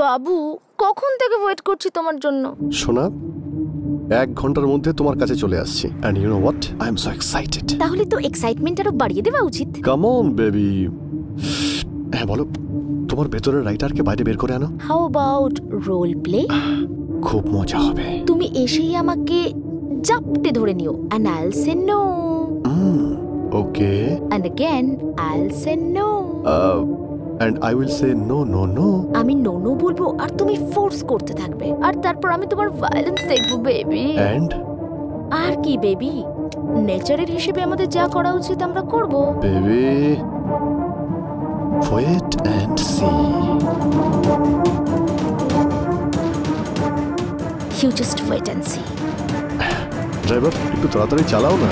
বাবু, কখন থেকে ওয়েট করছি তোমার জন্য। সোনা, 1 ঘন্টার মধ্যে তোমার কাছে চলে আসছি। And you know what, I am so excited. তাহলে তো এক্সাইটমেন্ট আরো বাড়িয়ে দেওয়া উচিত। Come on baby. হ্যাঁ বলো, তোমার ভেতরের রাইটারকে বাইরে বের করে আনো। How about role play? খুব মজা হবে। তুমি এসেই আমাকে জাপটে ধরে নিও, and I'll say no. Okay. And again I'll say no. And I will say no no no. আমি নো নো বলবো আর তুমি ফোর্স করতে থাকবে, আর তারপর আমি তোমার ভায়োলেন্স দেখবো বেবি। And আর কি বেবি, নেচারের হিসেবে আমাদের যা করা উচিত আমরা করব। Baby, wait and see. You just wait and see. Driver, একটু তাড়াতাড়ি চালাও না।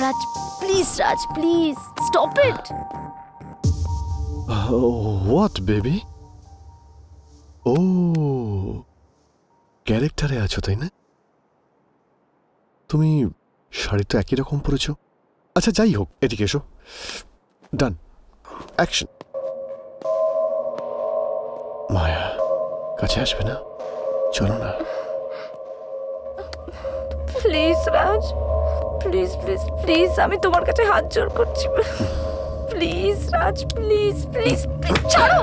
Raj, please, Raj, please, stop it. What, baby? ক্যারেক্টারে আছো তাই না? তুমি শাড়ি তো একই রকম পরেছো। আচ্ছা যাই হোক, এদিকে এসো। ডান, অ্যাকশন। মায়া, কাছে আসবে না? চলো না। Please Raj, please please please, আমি তোমার কাছে হাত জোড় করছি। Please Raj, please please please, ছাড়ো।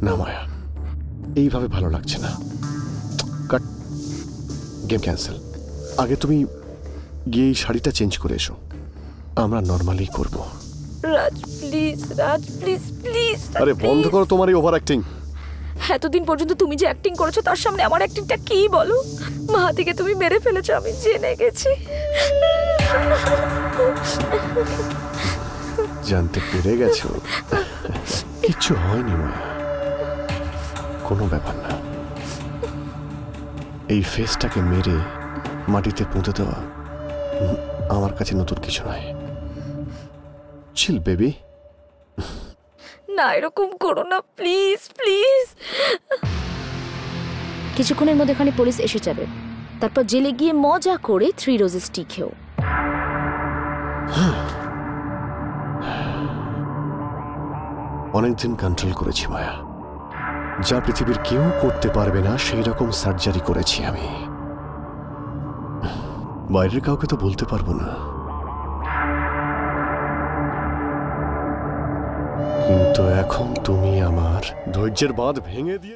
না মায়া, এইভাবে ভালো লাগছে না। কাট, গেম ক্যান্সেল। আগে তুমি গিয়ে এই শাড়িটা চেঞ্জ করে এসো, আমরা নর্মালি করব। রাজ প্লিজ, রাজ প্লিজ প্লিজ। আরে বন্ধ করো তোমার এই ওভার অ্যাক্টিং। এতদিন পর্যন্ত তুমি যে অ্যাক্টিং করেছো তার সামনে আমার অ্যাক্টিংটা কি বলো? মা থেকে তুমি মেরে ফেলেছো, আমি জেনে গেছি। জানতে পেরে গেছো? কিচ্ছু হয়নি মায়া, কোনো ব্যাপার না। এই ফেসটাকে মেরে মাটিতে পুঁতে দেওয়া আমার কাছে নতুন কিছু নয়। চিল বেবি। না, এরকম করো না প্লিজ প্লিজ। কিছুক্ষণের মধ্যে এখানে পুলিশ এসে যাবে, তারপর জেলে গিয়ে মজা করে 3 রোজেস টি খেও। অনেকদিন কন্ট্রোল করেছি মায়া, যা পৃথিবীর কেউ করতে পারবে না সেই রকম সার্জারি করেছি আমি। বাইরের কাউকে তো বলতে পারবো না, কিন্তু এখন তুমি আমার ধৈর্যের বাঁধ ভেঙে দিয়ে